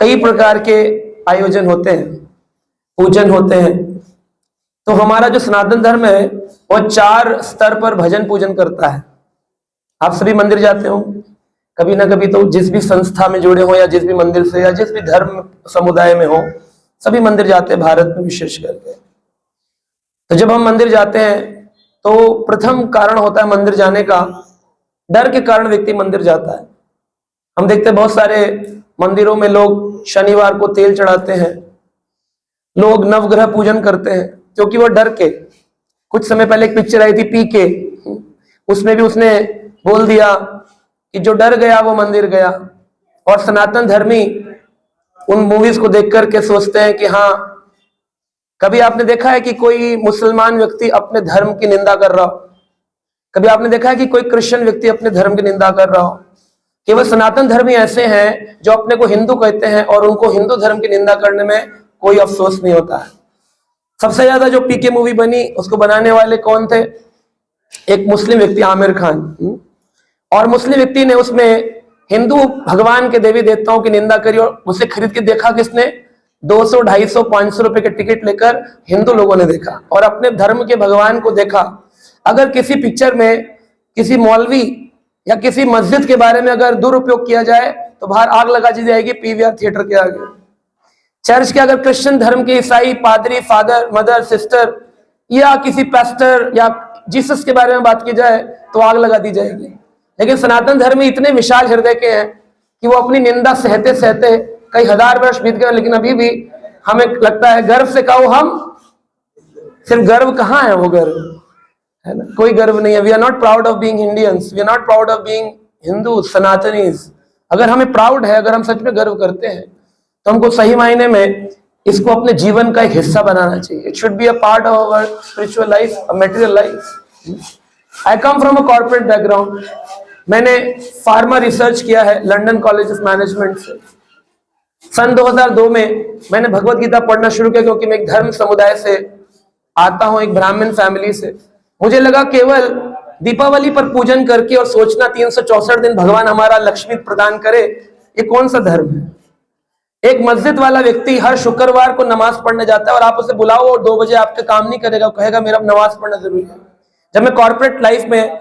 कई प्रकार के आयोजन होते हैं, पूजन होते हैं। तो हमारा जो सनातन धर्म है वो 4 स्तर पर भजन पूजन करता है। आप सभी मंदिर जाते हो कभी ना कभी, तो जिस भी संस्था में जुड़े हो या जिस भी मंदिर से या जिस भी धर्म समुदाय में हो, सभी मंदिर जाते हैं भारत में विशेष करके। तो जब हम मंदिर जाते हैं तो प्रथम कारण होता है मंदिर जाने का, डर के कारण व्यक्ति मंदिर जाता है। हम देखते हैं बहुत सारे मंदिरों में लोग शनिवार को तेल चढ़ाते हैं, लोग नवग्रह पूजन करते हैं, क्योंकि वो डर के। कुछ समय पहले एक पिक्चर आई थी पीके, उसमें भी उसने बोल दिया कि जो डर गया वो मंदिर गया। और सनातन धर्मी उन मूवीज को देख करके सोचते हैं कि हाँ, कभी आपने देखा है कि कोई मुसलमान व्यक्ति अपने धर्म की निंदा कर रहा हो? कभी आपने देखा है कि कोई क्रिश्चियन व्यक्ति अपने धर्म की निंदा कर रहा हो? केवल सनातन धर्मी ऐसे हैं जो अपने को हिंदू कहते हैं और उनको हिंदू धर्म की निंदा करने में कोई अफसोस नहीं होता है। सबसे ज्यादा जो पीके मूवी बनी, उसको बनाने वाले कौन थे? एक मुस्लिम व्यक्ति आमिर खान। और मुस्लिम व्यक्ति ने उसमें हिंदू भगवान के देवी देवताओं की निंदा करी और उसे खरीद के देखा किसने? 200, 250, 500 रुपए के टिकट लेकर हिंदू लोगों ने देखा और अपने धर्म के भगवान को देखा। अगर किसी पिक्चर में किसी मौलवी या किसी मस्जिद के बारे में अगर दुरुपयोग किया जाए तो बाहर आग लगा दी जाएगी पीवीआर थिएटर के आगे। चर्च के अगर क्रिश्चियन धर्म के ईसाई पादरी, फादर, मदर, सिस्टर या किसी पास्टर या जीसस के बारे में बात की जाए तो आग लगा दी जाएगी। लेकिन सनातन धर्म इतने विशाल हृदय के हैं कि वो अपनी निंदा सहते सहते कई हजार वर्ष बीत गए, लेकिन अभी भी हमें लगता है, गर्व से कहो हम, सिर्फ गर्व कहाँ है? वो गर्व है ना, कोई गर्व नहीं है। We are not proud of being Indians, we are not proud of being Hindu Sanatanis. अगर हमें प्राउड है, अगर हम सच में गर्व करते हैं, तो हमको सही मायने में इसको अपने जीवन का एक हिस्सा बनाना चाहिए। It should be a part of our spiritual life, a material life. I come from a corporate background. मैंने फार्मा रिसर्च किया है लंदन कॉलेज ऑफ मैनेजमेंट से। सन 2002 में मैंने भगवत गीता पढ़ना शुरू किया, क्योंकि मैं एक धर्म समुदाय से आता हूं, एक ब्राह्मण फैमिली से। मुझे लगा केवल दीपावली पर पूजन करके और सोचना 364 दिन भगवान हमारा लक्ष्मी प्रदान करे, ये कौन सा धर्म है? एक मस्जिद वाला व्यक्ति हर शुक्रवार को नमाज पढ़ने जाता है और आप उसे बुलाओ और 2 बजे आपके काम नहीं करेगा, कहेगा मेरा नमाज पढ़ना जरूरी है। जब मैं कॉर्पोरेट लाइफ में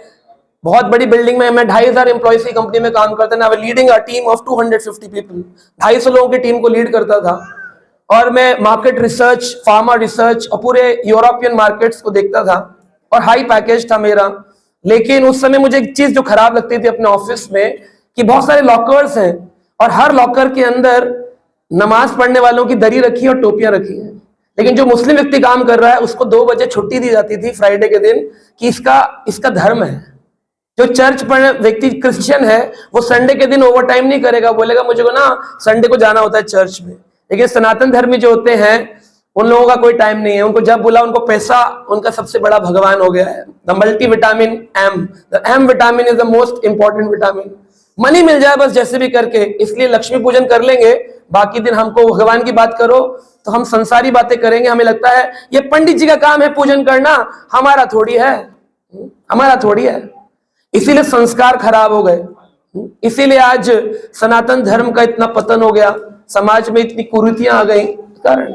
बहुत बड़ी बिल्डिंग में, मैं 2500 एम्प्लॉइज की कंपनी में काम करता था, leading a team of 250 people, 250 लोगों की टीम को लीड करता था। और मैं मार्केट रिसर्च, फार्मा रिसर्च और पूरे यूरोपियन मार्केट्स को देखता था और हाई पैकेज था मेरा। लेकिन उस समय मुझे एक चीज जो खराब लगती थी अपने ऑफिस में, कि बहुत सारे लॉकर्स हैं और हर लॉकर के अंदर नमाज पढ़ने वालों की दरी रखी और टोपियां रखी हैं। लेकिन जो मुस्लिम व्यक्ति काम कर रहा है उसको 2 बजे छुट्टी दी जाती थी फ्राइडे के दिन, कि इसका धर्म है। जो चर्च पढ़ने व्यक्ति क्रिश्चियन है वो संडे के दिन ओवर टाइम नहीं करेगा, बोलेगा मुझे को ना संडे को जाना होता है चर्च में। लेकिन सनातन धर्मी जो होते हैं उन लोगों का कोई टाइम नहीं है, उनको जब बुला उनको पैसा उनका सबसे बड़ा भगवान हो गया है। The multi vitamin M, the M vitamin is the most important vitamin. Money मिल जाए बस जैसे भी करके, इसलिए लक्ष्मी पूजन कर लेंगे, बाकी दिन हमको भगवान की बात करो तो हम संसारी बातें करेंगे। हमें लगता है ये पंडित जी का काम है पूजन करना, हमारा थोड़ी है, हमारा थोड़ी है। इसीलिए संस्कार खराब हो गए, इसीलिए आज सनातन धर्म का इतना पतन हो गया, समाज में इतनी कुरीतियां आ गई कारण।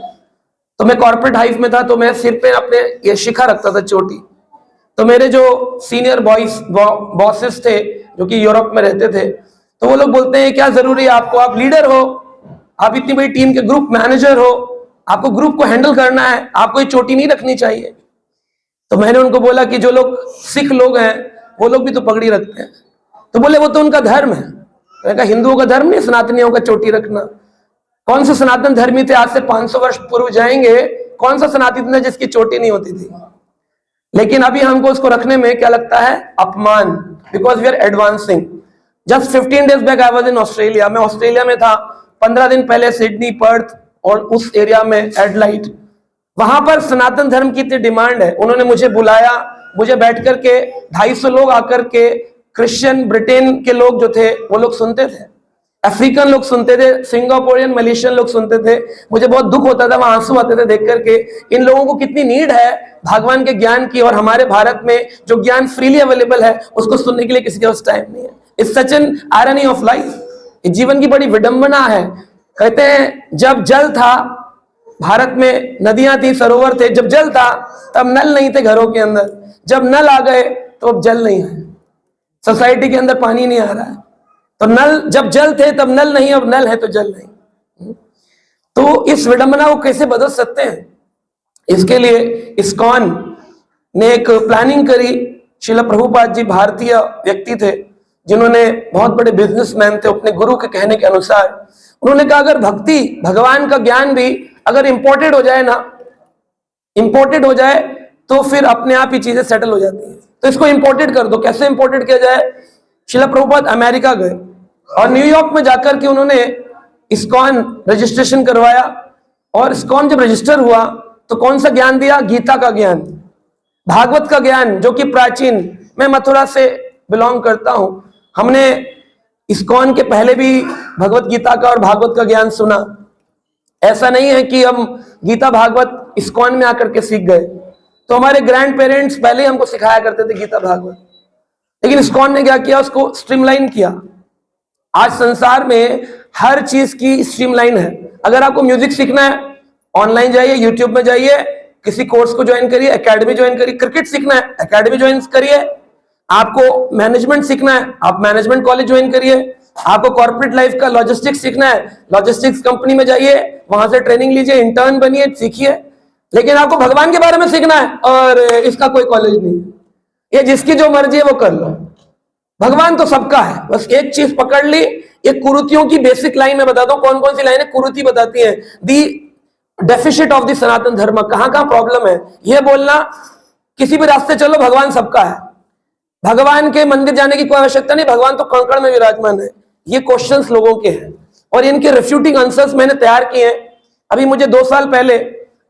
तो मैं कॉर्पोरेट लाइफ में था, तो मैं सिर पे अपने ये शिखा रखता था चोटी। तो मेरे जो सीनियर बॉसेस थे जो कि यूरोप में रहते थे, तो वो लोग बोलते हैं क्या जरूरी है आपको, आप लीडर हो, आप इतनी बड़ी टीम के ग्रुप मैनेजर हो, आपको ग्रुप को हैंडल करना है, आपको ये चोटी नहीं रखनी चाहिए। तो मैंने उनको बोला कि जो लोग सिख लोग हैं वो लोग भी तो पगड़ी रखते हैं। तो बोले वो तो उनका धर्म है। मैंने कहा हिंदुओं का धर्म नहीं सनातनियों का चोटी रखना। कौन से सनातन धर्मी थे आज से 500 वर्ष पूर्व जाएंगे, कौन सा सनातन था जिसकी चोटी नहीं होती थी? लेकिन अभी हमको उसको रखने में क्या लगता है? अपमान, because we are advancing. Just 15 days back I was in Australia. मैं ऑस्ट्रेलिया में था 15 दिन पहले, सिडनी, पर्थ और उस एरिया में एडलाइड। वहां पर सनातन धर्म की इतनी डिमांड है, उन्होंने मुझे बुलाया, मुझे बैठ करके 250 लोग आकर के, क्रिश्चियन, ब्रिटेन के लोग जो थे वो लोग सुनते थे, अफ्रीकन लोग सुनते थे, सिंगापुरियन, मलेशियन लोग सुनते थे। मुझे बहुत दुख होता था, वहां आंसू आते थे देख करके। इन लोगों को कितनी नीड है भगवान के ज्ञान की, और हमारे भारत में जो ज्ञान फ्रीली अवेलेबल है उसको सुनने के लिए किसी के पास टाइम नहीं है। It's such an irony of life. जीवन की बड़ी विडंबना है कहते हैं जब जल था, भारत में नदियां थी, सरोवर थे, जब जल था तब नल नहीं थे घरों के अंदर, जब नल आ गए तो अब जल नहीं है, सोसाइटी के अंदर पानी नहीं आ रहा है। तो नल, जब जल थे तब नल नहीं, अब नल है तो जल नहीं। तो इस विडंबना को कैसे बदल सकते हैं, इसके लिए इस्कॉन ने एक प्लानिंग करी। श्रील प्रभुपाद जी भारतीय व्यक्ति थे जिन्होंने, बहुत बड़े बिजनेसमैन थे, अपने गुरु के कहने के अनुसार उन्होंने कहा अगर भक्ति, भगवान का ज्ञान भी अगर इंपोर्टेड हो जाए ना, इंपोर्टेड हो जाए तो फिर अपने आप ही चीजें सेटल हो जाती हैं। तो इसको इंपोर्टेड कर दो। कैसे इंपोर्टेड किया जाए? श्रील प्रभुपाद अमेरिका गए और न्यूयॉर्क में जाकर के उन्होंने इस्कॉन रजिस्ट्रेशन करवाया, और इस्कॉन जब रजिस्टर हुआ तो कौन सा ज्ञान दिया? गीता का ज्ञान, भागवत का ज्ञान, जो कि प्राचीन, मैं मथुरा से बिलोंग करता हूं, हमने इस्कॉन के पहले भी भगवत गीता का और भागवत का ज्ञान सुना। ऐसा नहीं है कि हम गीता भागवत इस्कॉन में आकर के सीख गए, तो हमारे ग्रैंड पेरेंट्स पहले हमको सिखाया करते थे गीता भागवत, लेकिन इस्कॉन ने क्या किया? उसको स्ट्रीमलाइन किया। आज संसार में हर चीज की स्ट्रीमलाइन है। अगर आपको म्यूजिक सीखना है, ऑनलाइन जाइए, यूट्यूब में जाइए, किसी कोर्स को ज्वाइन करिए, एकेडमी ज्वाइन करिए। क्रिकेट सीखना है, एकेडमी ज्वाइन करिए। आपको मैनेजमेंट सीखना है, आप मैनेजमेंट कॉलेज ज्वाइन करिए। आपको कॉर्पोरेट लाइफ का लॉजिस्टिक्स सीखना है, लॉजिस्टिक्स कंपनी में जाइए, वहां से ट्रेनिंग लीजिए, इंटर्न बनिए, सीखिए। लेकिन आपको भगवान के बारे में सीखना है और इसका कोई कॉलेज नहीं है, ये जिसकी जो मर्जी है वो कर लो। भगवान तो सबका है, बस एक चीज पकड़ ली। ये कुरीतियों की बेसिक लाइन में बताता हूं, कौन कौन सी लाइनें कुरीति बताती हैं। दी डेफिशिट ऑफ द सनातन धर्म, कहां कहां प्रॉब्लम है, ये बोलना। किसी भी रास्ते चलो, भगवान सबका है, भगवान के मंदिर जाने की कोई आवश्यकता नहीं, भगवान तो कण कण में विराजमान है। ये क्वेश्चंस लोगों के हैं और इनके रिफ्यूटिंग आंसर्स मैंने तैयार किए हैं। अभी मुझे 2 साल पहले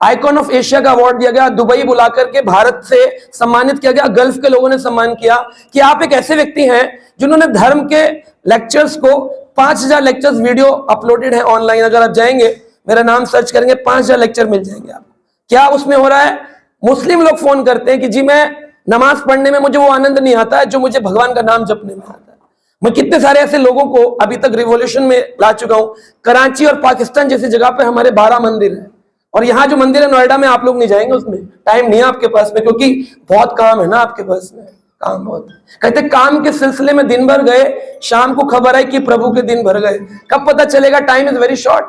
आइकॉन ऑफ एशिया का अवार्ड दिया गया, दुबई बुला करके भारत से सम्मानित किया गया, गल्फ के लोगों ने सम्मान किया कि आप एक ऐसे व्यक्ति हैं जिन्होंने धर्म के लेक्चर्स को 5000 लेक्चर्स वीडियो अपलोडेड है ऑनलाइन। अगर आप जाएंगे, मेरा नाम सर्च करेंगे, 5000 लेक्चर मिल जाएंगे आपको। क्या उसमें हो रहा है? मुस्लिम लोग फोन करते हैं कि जी मैं नमाज पढ़ने में मुझे वो आनंद नहीं आता है जो मुझे भगवान का नाम जपने में आता है। मैं कितने सारे ऐसे लोगों को अभी तक रिवॉल्यूशन में ला चुका हूं। कराची और पाकिस्तान जैसी जगह पे हमारे 12 मंदिर हैं, और यहाँ जो मंदिर है नोएडा में, आप लोग नहीं जाएंगे, उसमें टाइम नहीं है आपके पास में, क्योंकि बहुत काम है ना आपके पास में, काम बहुत है। कहते काम के सिलसिले में दिन भर गए, शाम को खबर आई कि प्रभु के दिन भर गए। कब पता चलेगा? टाइम इज वेरी शॉर्ट,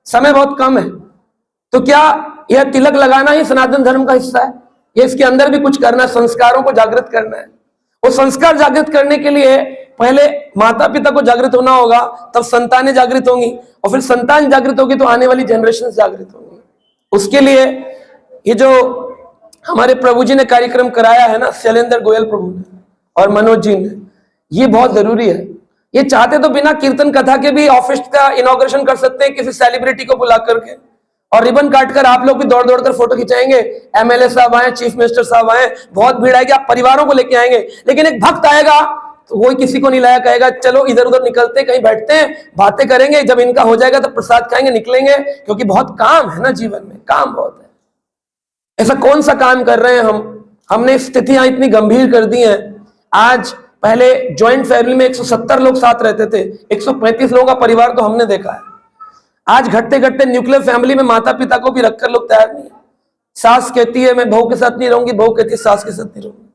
समय बहुत कम है। तो क्या यह तिलक लगाना ही सनातन धर्म का हिस्सा है? ये इसके अंदर भी कुछ करना है, संस्कारों को जागृत करना है। वो संस्कार जागृत करने के लिए पहले माता पिता को जागृत होना होगा, तब संतानें जागृत होंगी, और फिर संतान जागृत होगी तो आने वाली जनरेशन जागृत होंगी। उसके लिए ये जो हमारे प्रभु जी ने कार्यक्रम कराया है ना, शैलेंद्र गोयल प्रभु ने और मनोज जी ने, ये बहुत जरूरी है। ये चाहते तो बिना कीर्तन कथा के भी ऑफिस का इनॉग्रेशन कर सकते हैं, किसी सेलिब्रिटी को बुला करके, और रिबन काटकर आप लोग भी दौड़ दौड़ कर फोटो खिंचाएंगे। एमएलए साहब आए, चीफ मिनिस्टर साहब आए, बहुत भीड़ आएगी, आप परिवारों को लेके आएंगे। लेकिन एक भक्त आएगा तो कोई किसी को नहीं लाया, कहेगा चलो इधर उधर निकलते, कहीं बैठते हैं, बातें करेंगे, जब इनका हो जाएगा तो प्रसाद खाएंगे, निकलेंगे। क्योंकि बहुत काम है ना जीवन में, काम बहुत है। ऐसा कौन सा काम कर रहे हैं हमने स्थितियां इतनी गंभीर कर दी हैं। आज पहले ज्वाइंट फैमिली में 170 लोग साथ रहते थे, 135 लोगों का परिवार तो हमने देखा है। आज घटते घटते न्यूक्लियर फैमिली में माता पिता को भी रखकर लोग तैयार नहीं है। सास कहती है मैं बहू के साथ नहीं रहूंगी, बहू कहती है सास के साथ नहीं रहूंगी,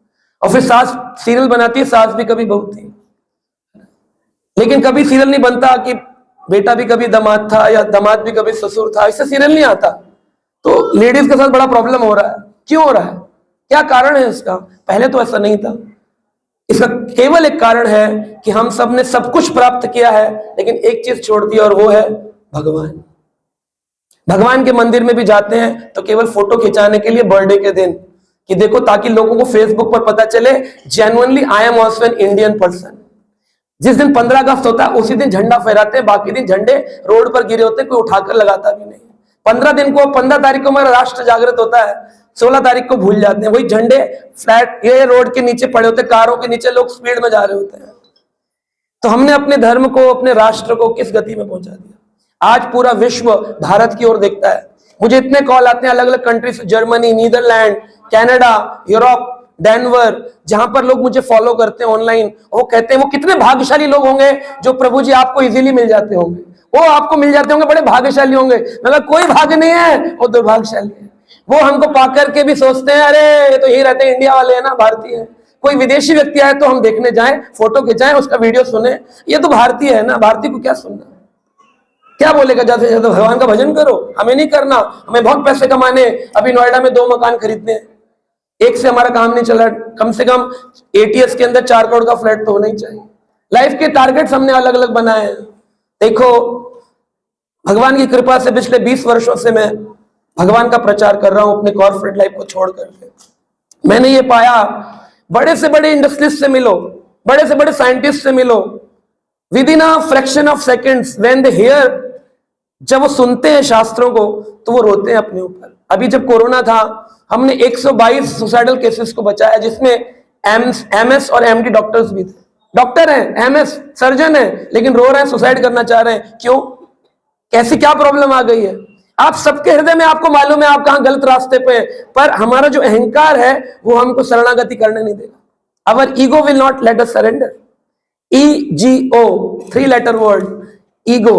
और फिर सास सीरियल बनाती है, सास भी कभी बहू थी। लेकिन कभी सीरियल नहीं बनता कि बेटा भी कभी दामाद था या दामाद भी कभी ससुर था, इससे सीरियल नहीं आता। तो लेडीज के साथ बड़ा प्रॉब्लम हो रहा है। क्यों हो रहा है? क्या कारण है इसका? पहले तो ऐसा नहीं था। इसका केवल एक कारण है कि हम सब ने सब कुछ प्राप्त किया है, लेकिन एक चीज छोड़ दी, और वो है भगवान। भगवान के मंदिर में भी जाते हैं तो केवल फोटो खिंचाने के लिए, बर्थडे के दिन, कि देखो ताकि लोगों को फेसबुक पर पता चले genuinely I am also an Indian person. जिस दिन 15 अगस्त होता है उसी दिन झंडा फहराते हैं, बाकी दिन झंडे रोड पर गिरे होते हैं, कोई उठाकर लगाता भी नहीं। 15 तारीख को हमारा राष्ट्र जागृत होता है, 16 तारीख को भूल जाते हैं। वही झंडे फ्लैट ये रोड के नीचे पड़े होते, कारों के नीचे लोग स्पीड में जा रहे होते हैं। तो हमने अपने धर्म को, अपने राष्ट्र को किस गति में पहुंचा दिया। आज पूरा विश्व भारत की ओर देखता है। मुझे इतने कॉल आते हैं अलग अलग कंट्री से, Germany, Netherlands, Canada, Europe, Denver, जहां पर लोग मुझे फॉलो करते हैं ऑनलाइन। वो कहते हैं वो कितने भाग्यशाली लोग होंगे जो प्रभु जी आपको इजीली मिल जाते होंगे। वो आपको मिल जाते होंगे, बड़े भाग्यशाली होंगे। मगर कोई भाग्य नहीं है, वो दुर्भाग्यशाली है। वो हमको पाकर के भी सोचते हैं अरे ये तो यही रहते हैं, इंडिया वाले हैं ना, भारतीय है। कोई विदेशी व्यक्ति आए तो हम देखने जाएं, फोटो खिंचाएं, उसका वीडियो सुने, ये तो भारतीय है ना, भारतीय को क्या सुनना, क्या बोलेगा ज्यादा से ज्यादा भगवान का भजन करो, हमें नहीं करना, हमें बहुत पैसे कमाने, अभी नोएडा में 2 मकान खरीदने हैं, एक से हमारा काम नहीं चला, कम से कम एटीएस के अंदर 4 करोड़ का फ्लैट तो होना ही चाहिए। लाइफ के टारगेट्स हमने अलग अलग बनाए हैं। देखो भगवान की कृपा से पिछले 20 वर्षों से मैं भगवान का प्रचार कर रहा हूं अपने कॉर्पोरेट लाइफ को छोड़ करके। मैंने ये पाया, बड़े से बड़े इंडस्ट्रिस्ट से मिलो, बड़े से बड़े साइंटिस्ट से मिलो, with in a fraction of seconds when they hear, जब वो सुनते हैं शास्त्रों को तो वो रोते हैं अपने ऊपर। अभी जब कोरोना था हमने 122 सुसाइडल केसेस को बचाया, जिसमें एमएस और एमडी डॉक्टर्स भी थे। डॉक्टर हैं, एमएस सर्जन है, लेकिन रो रहे हैं, सुसाइड करना चाह रहे हैं। क्यों? कैसी क्या प्रॉब्लम आ गई है? आप सबके हृदय में आपको मालूम है आप कहां गलत रास्ते पे, पर हमारा जो अहंकार है वो हमको शरणागति करने नहीं देगा। Our ego will not let us surrender. EGO, 3 letter word, ego,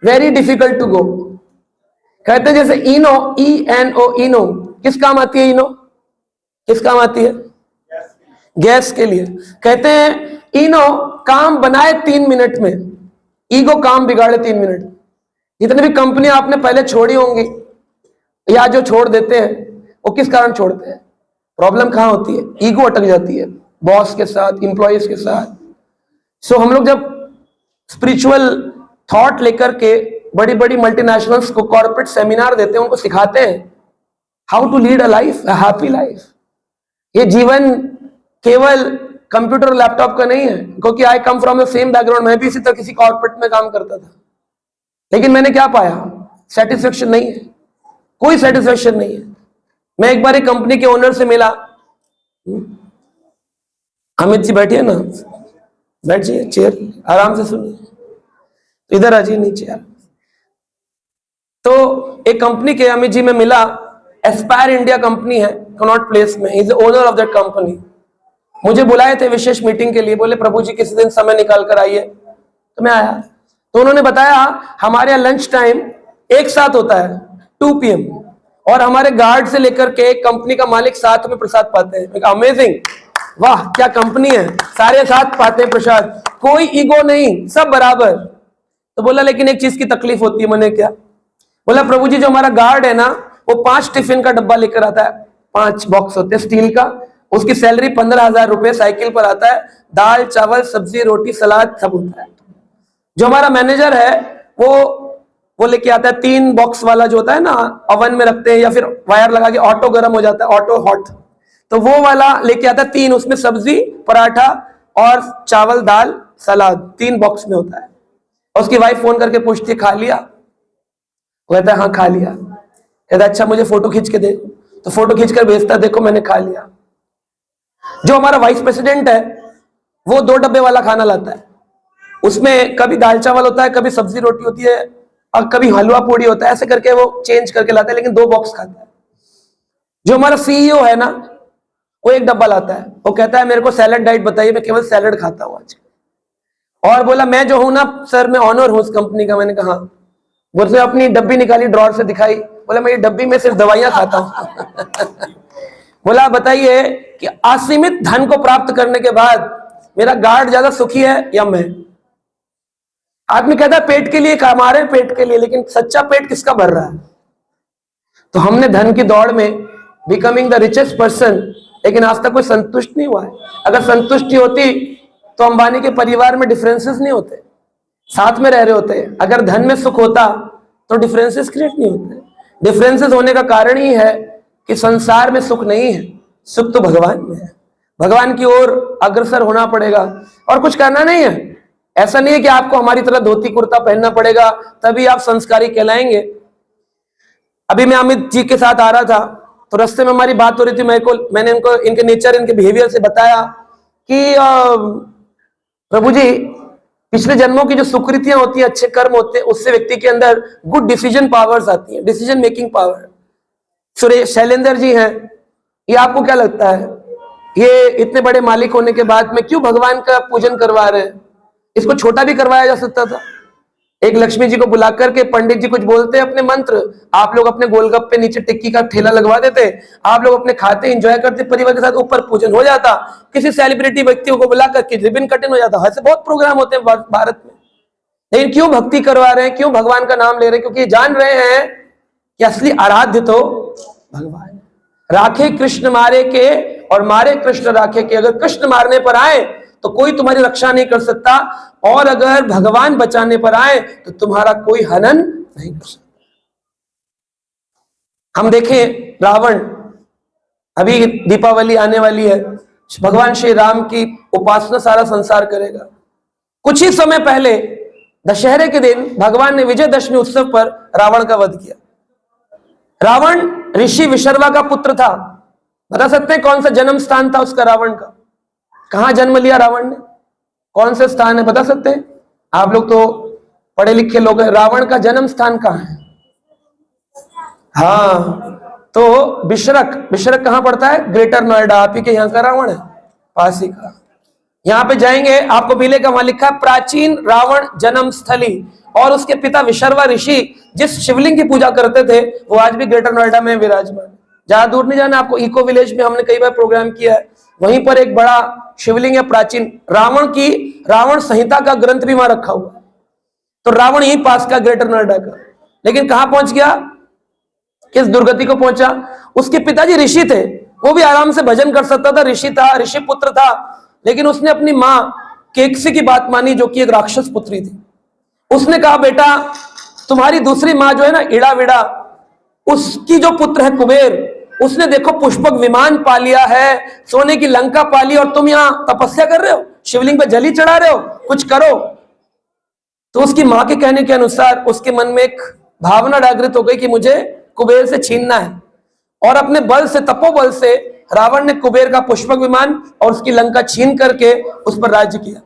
very difficult to go. कहते हैं जैसे इनो, ENO, इनो किस काम आती है? इनो किस काम आती है? गैस के लिए। कहते हैं इनो काम बनाए 3 मिनट में, ईगो काम बिगाड़े 3 मिनट। जितनी भी कंपनियां आपने पहले छोड़ी होंगी या जो छोड़ देते हैं वो किस कारण छोड़ते हैं? प्रॉब्लम कहां होती है? ईगो अटक जाती है बॉस के साथ, इंप्लॉइज के साथ। सो हम लोग जब स्पिरिचुअल थॉट लेकर के बड़ी बड़ी मल्टीनेशनल्स को कॉर्पोरेट सेमिनार देते हैं, उनको सिखाते हैं how to lead a life, a happy life. ये जीवन केवल कंप्यूटर और लैपटॉप का नहीं है, क्योंकि I come from the same background. मैं भी इसी तरह किसी कॉर्पोरेट में काम करता था, लेकिन मैंने क्या पाया? सेटिस्फेक्शन नहीं है, कोई सेटिस्फेक्शन नहीं है। मैं एक बार एक कंपनी के ओनर से मिला, अमित जी बैठिए ना, बैठ जाइए, चेयर आराम से सुनिए, इधर आ जाइए नीचे यार। तो एक कंपनी के अमित जी में मिला, एस्पायर इंडिया कंपनी है कनॉट प्लेस में, is the owner of that company. मुझे बुलाए थे विशेष मीटिंग के लिए, बोले प्रभु जी किसी दिन समय निकाल कर आइए, तो मैं आया। तो उन्होंने बताया हमारे यहाँ लंच टाइम एक साथ होता है 2 PM, और हमारे गार्ड से लेकर के कंपनी का मालिक साथ में प्रसाद पाते हैं। अमेजिंग, वाह क्या कंपनी है, सारे साथ पाते हैं प्रसाद, कोई ईगो नहीं, सब बराबर। तो बोला लेकिन एक चीज की तकलीफ होती है। मैंने क्या बोला? प्रभु जी जो हमारा गार्ड है ना वो 5 टिफिन का डब्बा लेकर आता है, 5 बॉक्स होते हैं स्टील का, उसकी सैलरी 15,000 रुपए, साइकिल पर आता है, दाल चावल सब्जी रोटी सलाद सब होता है। जो हमारा मैनेजर है वो लेके आता है 3 बॉक्स वाला, जो होता है ना ओवन में रखते हैं या फिर वायर लगा के ऑटो गर्म हो जाता है, ऑटो हॉट, तो वो वाला लेके आता है 3, उसमें सब्जी पराठा और चावल दाल सलाद 3 बॉक्स में होता है। और उसकी वाइफ फोन करके पूछती है खा लिया? वो कहता है हाँ खा लिया। कहता है अच्छा मुझे फोटो खींच के दे, तो फोटो खींच कर भेजता है, देखो मैंने खा लिया। जो हमारा वाइस प्रेसिडेंट है वो 2 डब्बे वाला खाना लाता है, उसमें कभी दाल चावल होता है, कभी सब्जी रोटी होती है और कभी हलवा पूड़ी होता है, ऐसे करके वो चेंज करके लाता है, लेकिन 2 बॉक्स खाता है। जो हमारा CEO है ना वो 1 डब्बा लाता है, वो कहता है मेरे को सैलड डाइट बताइए, मैं केवल सैलड खाता हूँ आज। और बोला मैं जो हूं ना सर, मैं ऑनर हूं उस कंपनी का। मैंने कहा बोलते अपनी डब्बी निकाली, ड्रॉर से दिखाई, बोला मैं ये डब्बी में सिर्फ दवाइयां खाता हूं। बोला बताइए कि असीमित धन को प्राप्त करने के बाद मेरा गार्ड ज्यादा सुखी है या मैं? आदमी कहता है पेट के लिए कमा रहे हैं, पेट के लिए, लेकिन सच्चा पेट किसका भर रहा है? तो हमने धन की दौड़ में बिकमिंग द रिचेस्ट पर्सन, लेकिन आज तक कोई संतुष्ट नहीं हुआ है। अगर संतुष्टि होती तो अंबानी के परिवार में डिफरेंसेस नहीं होते, साथ में रह रहे होते। अगर धन में सुख होता तो डिफरेंसेस क्रिएट नहीं होते। डिफरेंसेस होने का कारण ही है कि संसार में सुख नहीं है, सुख तो भगवान में है। भगवान की ओर अग्रसर होना पड़ेगा और कुछ करना नहीं है। ऐसा नहीं है कि आपको हमारी तरह धोती कुर्ता पहनना पड़ेगा तभी आप संस्कारी कहलाएंगे। अभी मैं अमित जी के साथ आ रहा था तो रास्ते में हमारी बात हो रही थी, मैंने इनको इनके नेचर, इनके बिहेवियर से बताया कि प्रभु जी पिछले जन्मों की जो सुकृतियां होती हैं, अच्छे कर्म होते हैं, उससे व्यक्ति के अंदर गुड डिसीजन पावर्स आती हैं, decision making power. Suresh Shailendra ji हैं, ये आपको क्या लगता है ये इतने बड़े मालिक होने के बाद में क्यों भगवान का पूजन करवा रहे हैं? इसको छोटा भी करवाया जा सकता था। एक लक्ष्मी जी को बुला करके पंडित जी कुछ बोलते अपने मंत्र, आप लोग अपने गोलगप्पे नीचे टिक्की का ठेला लगवा देते, आप लोग अपने खाते एंजॉय करते परिवार के साथ, ऊपर पूजन हो जाता, किसी सेलिब्रिटी व्यक्तियों को बुला करके रिबन कटिंग हो जाता। ऐसे बहुत प्रोग्राम होते हैं भारत में। लेकिन क्यों भक्ति करवा रहे हैं, क्यों भगवान का नाम ले रहे हैं? क्योंकि जान रहे हैं कि असली आराध्य तो भगवान। राखे कृष्ण मारे के और मारे कृष्ण राखे के। अगर कृष्ण मारने पर आए तो कोई तुम्हारी रक्षा नहीं कर सकता, और अगर भगवान बचाने पर आए तो तुम्हारा कोई हनन नहीं कर सकता। हम देखें रावण, अभी दीपावली आने वाली है, भगवान श्री राम की उपासना सारा संसार करेगा। कुछ ही समय पहले दशहरे के दिन भगवान ने विजयदशमी उत्सव पर रावण का वध किया। रावण ऋषि विशर्वा का पुत्र था। बता सकते हैं कौन सा जन्म स्थान था उसका, रावण का? कहां जन्म लिया रावण ने? कौन से स्थान है बता सकते हैं? आप लोग तो पढ़े लिखे लोग हैं। रावण का जन्म स्थान कहां है? हाँ, तो बिशरक। बिशरक कहां पड़ता है? ग्रेटर नोएडा। आप ही के यहां का रावण है, पास ही का। यहां पे जाएंगे आपको मिलेगा, वहां लिखा प्राचीन रावण जन्म स्थली। और उसके पिता विशर्वा ऋषि जिस शिवलिंग की पूजा करते थे वो आज भी ग्रेटर नोएडा में विराजमान। ज्यादा दूर नहीं जाना आपको, इको विलेज में हमने कई बार प्रोग्राम किया है, वहीं पर एक बड़ा शिवलिंग है प्राचीन। रावण की रावण संहिता का ग्रंथ भी वहां रखा हुआ है। तो रावण यही पास का, ग्रेटर नोएडा का। लेकिन कहां पहुंच गया, किस दुर्गति को पहुंचा? उसके पिताजी ऋषि थे, वो भी आराम से भजन कर सकता था, ऋषि था, ऋषि पुत्र था। लेकिन उसने अपनी मां केकसी की बात मानी, जो कि एक राक्षस पुत्री थी। उसने कहा बेटा तुम्हारी दूसरी मां जो है ना इड़ा विड़ा, उसकी जो पुत्र है कुबेर, उसने देखो पुष्पक विमान पा लिया है, सोने की लंका पा ली, और तुम यहां तपस्या कर रहे हो, शिवलिंग पे जली चढ़ा रहे हो, कुछ करो। तो उसकी मां के कहने के अनुसार उसके मन में एक भावना जागृत हो गई कि मुझे कुबेर से छीनना है। और अपने बल से, तपोबल से रावण ने कुबेर का पुष्पक विमान और उसकी लंका छीन करके उस पर राज्य किया।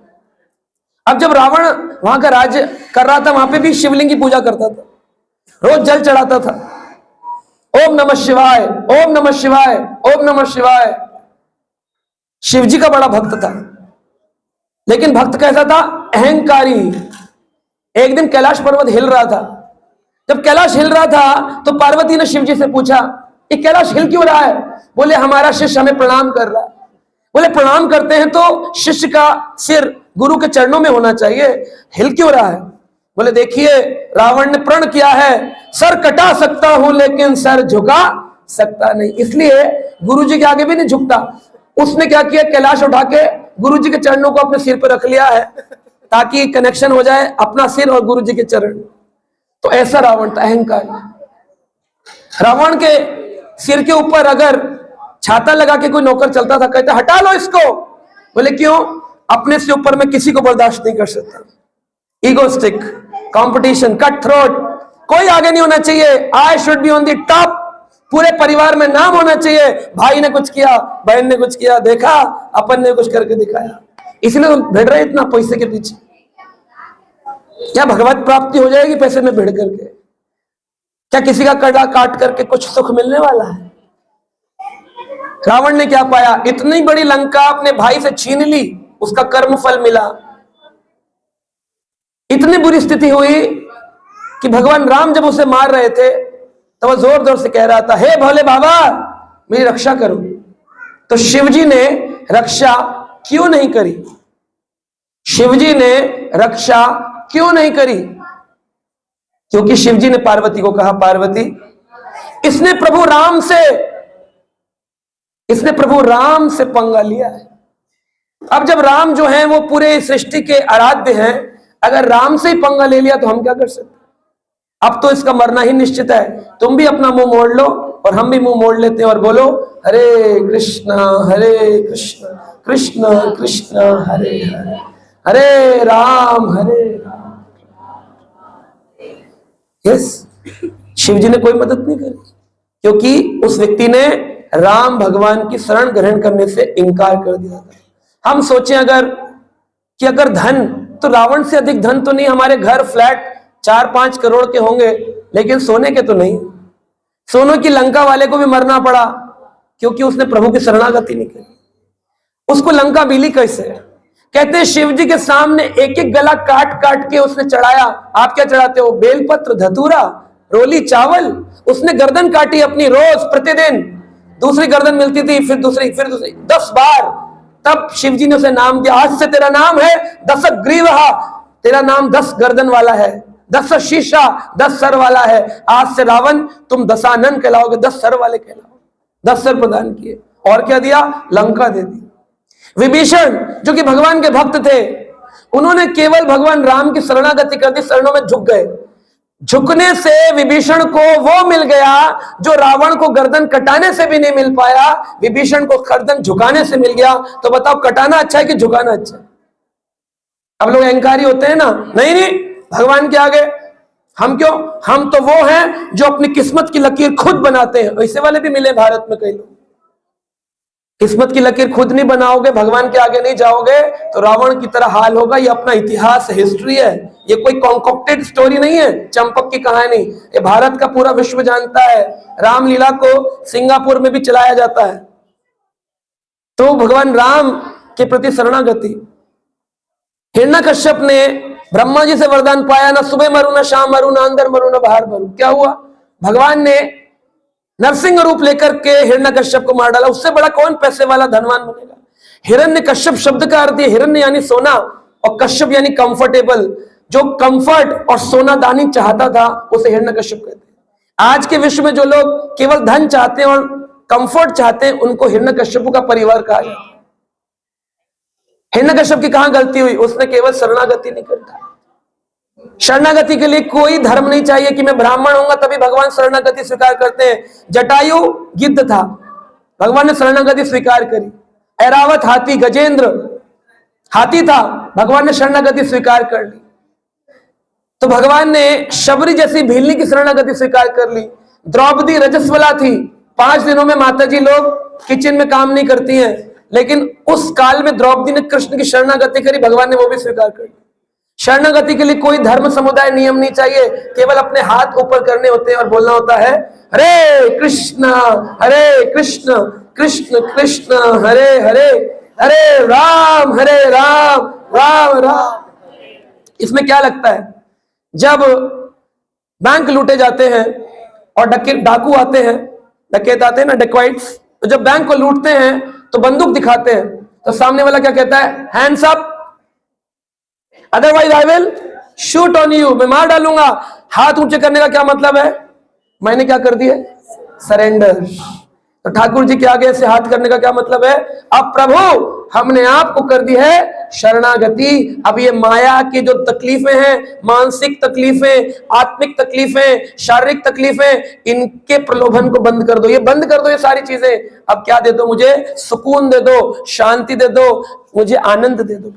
अब जब रावण वहां का राज्य कर रहा था, वहां पे भी शिवलिंग की पूजा करता था, रोज जल चढ़ाता था, ओम नमः शिवाय, ओम नमः शिवाय, ओम नमः शिवाय। शिवजी का बड़ा भक्त था। लेकिन भक्त कैसा था? अहंकारी। एक दिन कैलाश पर्वत हिल रहा था। जब कैलाश हिल रहा था तो पार्वती ने शिवजी से पूछा ये कैलाश हिल क्यों रहा है? बोले हमारा शिष्य हमें प्रणाम कर रहा है। बोले प्रणाम करते हैं तो शिष्य का सिर गुरु के चरणों में होना चाहिए, हिल क्यों रहा है? बोले देखिए रावण ने प्रण किया है, सर कटा सकता हूं लेकिन सर झुका सकता नहीं, इसलिए गुरु जी के आगे भी नहीं झुकता। उसने क्या किया, कैलाश उठा के गुरु जी के चरणों को अपने सिर पर रख लिया है, ताकि कनेक्शन हो जाए अपना सिर और गुरु जी के चरण। तो ऐसा रावण था, अहंकार। रावण के सिर के ऊपर अगर छाता लगा के कोई नौकर चलता था, कहता हटा लो इसको। बोले क्यों? अपने से ऊपर में किसी को बर्दाश्त नहीं कर सकता। ईगोस्टिक, कंपटीशन, कट थ्रोट, कोई आगे नहीं होना चाहिए। I should be on the top. पूरे परिवार में नाम होना चाहिए, भाई ने कुछ किया, बहन ने कुछ किया, देखा अपन ने कुछ करके दिखाया। इसलिए तो भिड़ रहे इतना पैसे के पीछे। क्या भगवत प्राप्ति हो जाएगी पैसे में भिड़ करके? क्या किसी का कड़ा काट करके कुछ सुख मिलने वाला है? रावण ने क्या पाया? इतनी बड़ी लंका अपने भाई से छीन ली, उसका कर्म फल मिला। इतनी बुरी स्थिति हुई कि भगवान राम जब उसे मार रहे थे तो वह जोर जोर से कह रहा था, हे भोले बाबा मेरी रक्षा करो। तो शिवजी ने रक्षा क्यों नहीं करी? शिवजी ने रक्षा क्यों नहीं करी? क्योंकि शिवजी ने पार्वती को कहा, पार्वती इसने प्रभु राम से पंगा लिया है। अब जब राम जो है वो पूरे सृष्टि के आराध्य हैं, अगर राम से ही पंगा ले लिया तो हम क्या कर सकते? अब तो इसका मरना ही निश्चित है। तुम भी अपना मुंह मोड़ लो और हम भी मुंह मोड़ लेते हैं और बोलो हरे कृष्ण कृष्ण कृष्ण हरे हरे, हरे राम यस। शिवजी ने कोई मदद नहीं करी, क्योंकि उस व्यक्ति ने राम भगवान की शरण ग्रहण करने से इनकार कर दिया था। हम सोचें अगर धन, तो रावण से अधिक धन तो नहीं, हमारे घर फ्लैट 4-5 करोड़ के होंगे, लेकिन सोने के तो नहीं। सोने की लंका वाले को भी मरना पड़ा क्योंकि उसने प्रभु की शरणागति नहीं की। उसको लंका मिली कैसे? कहते हैं शिव जी के सामने एक एक गला काट काट के उसने चढ़ाया। आप क्या चढ़ाते हो? बेलपत्र, धतूरा, रोली, चावल। उसने गर्दन काटी अपनी, रोज प्रतिदिन दूसरी गर्दन मिलती थी, फिर दूसरी, फिर दूसरी, 10 बार। तब शिव जी ने उसे नाम दिया, आज से तेरा नाम है दशग्रीवः, तेरा नाम 10 गर्दन वाला है, 10 शीशा, 10 सर वाला है। आज से रावण तुम दशानन कहलाओगे, 10 सर वाले कहलाओ। 10 सर प्रदान किए। और क्या दिया? लंका दे दी। विभीषण जो कि भगवान के भक्त थे, उन्होंने केवल भगवान राम की शरणागति कर दी, शरणों में झुक गए। झुकने से विभीषण को वो मिल गया जो रावण को गर्दन कटाने से भी नहीं मिल पाया, विभीषण को गर्दन झुकाने से मिल गया। तो बताओ, कटाना अच्छा है कि झुकाना अच्छा है? अब लोग अहंकारी होते हैं ना, नहीं नहीं भगवान के आगे हम क्यों, हम तो वो हैं जो अपनी किस्मत की लकीर खुद बनाते हैं। ऐसे वाले भी मिले भारत में कई लोग। किस्मत की लकीर खुद नहीं बनाओगे, भगवान के आगे नहीं जाओगे, तो रावण की तरह हाल होगा। ये अपना इतिहास है, हिस्ट्री है, ये कोई कॉन्कॉक्टेड स्टोरी नहीं है, चंपक की कहानी। ये भारत का पूरा विश्व जानता है। रामलीला को सिंगापुर में भी चलाया जाता है। तो भगवान राम के प्रति शरणागति। हिरण्यकश्यप ने ब्रह्मा जी से वरदान पाया, ना सुबह मरू, ना शाम मरू, ना अंदर मरू, ना बाहर मरू। क्या हुआ? भगवान ने नरसिंह रूप लेकर के हिरण्यकश्यप को मार डाला। उससे बड़ा कौन पैसे वाला धनवान बनेगा? हिरण्यकश्यप शब्द का अर्थ है हिरण्य यानी सोना, और कश्यप यानी कंफर्टेबल। जो कंफर्ट और सोना दानी चाहता था उसे हिरण्यकश्यप कहते हैं। आज के विश्व में जो लोग केवल धन चाहते हैं और कंफर्ट चाहते हैं, उनको हिरण्यकश्यपों का परिवार कहा जाता है। हिरण्यकश्यप की कहां गलती हुई? उसने केवल शरणागति नहीं करता। शरणागति के लिए कोई धर्म नहीं चाहिए कि मैं ब्राह्मण होऊंगा तभी भगवान शरणागति स्वीकार करते हैं। जटायु गिद्ध था, भगवान ने शरणागति स्वीकार करी। ऐरावत हाथी, गजेंद्र हाथी था, भगवान ने शरणागति स्वीकार कर ली। तो भगवान ने शबरी जैसी भीलनी की शरणागति स्वीकार कर ली। द्रौपदी रजस्वला थी, 5 दिनों में माताजी लोग किचन में काम नहीं करती हैं, लेकिन उस काल में द्रौपदी ने कृष्ण की शरणागति करी, भगवान ने वो भी स्वीकार कर ली। शरणागति के लिए कोई धर्म समुदाय नियम नहीं चाहिए, केवल अपने हाथ ऊपर करने होते हैं और बोलना होता है हरे कृष्ण कृष्ण कृष्ण हरे हरे, हरे राम राम राम। इसमें क्या लगता है? जब बैंक लूटे जाते हैं और डाकू आते हैं, डकैत आते हैं ना, डकैट्स, तो जब बैंक को लूटते हैं तो बंदूक दिखाते हैं, तो सामने वाला क्या कहता है? Hands up, otherwise I will shoot on you, मैं मार डालूंगा। हाथ ऊंचे करने का क्या मतलब है? मैंने क्या कर दिया? सरेंडर। तो ठाकुर जी के आगे ऐसे हाथ करने का क्या मतलब है? अब प्रभु हमने आपको कर दी है शरणागति। अब ये माया की जो तकलीफें हैं, मानसिक तकलीफें, आत्मिक तकलीफें, शारीरिक तकलीफें, इनके प्रलोभन को बंद कर दो, ये बंद कर दो ये सारी चीजें। अब क्या दे दो मुझे? सुकून दे दो, शांति दे दो, मुझे आनंद दे दो।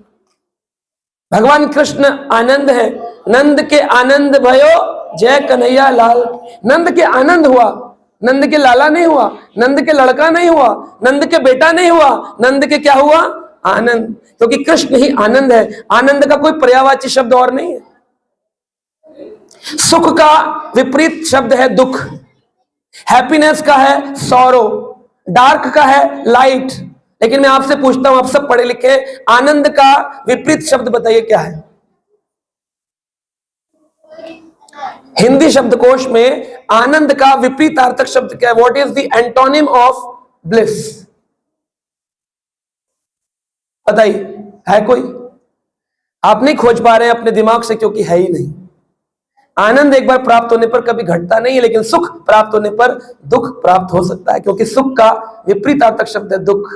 भगवान कृष्ण आनंद है। नंद के आनंद भयो जय कन्हैया लाल। नंद के आनंद हुआ, नंद के लाला नहीं हुआ, नंद के लड़का नहीं हुआ, नंद के बेटा नहीं हुआ, नंद के क्या हुआ? आनंद। क्योंकि कृष्ण ही आनंद है। आनंद का कोई पर्यायवाची शब्द और नहीं है। सुख का विपरीत शब्द है दुख, हैप्पीनेस का है सौरो, डार्क का है लाइट। लेकिन मैं आपसे पूछता हूं, आप सब पढ़े लिखे, आनंद का विपरीत शब्द बताइए क्या है? हिंदी शब्दकोश में आनंद का विपरीतार्थक शब्द क्या है? What is the antonym of bliss? बताइए, है कोई? आप नहीं खोज पा रहे हैं अपने दिमाग से, क्योंकि है ही नहीं। आनंद एक बार प्राप्त होने पर कभी घटता नहीं है, लेकिन सुख प्राप्त होने पर दुख प्राप्त हो सकता है, क्योंकि सुख का विपरीतार्थक शब्द है दुख।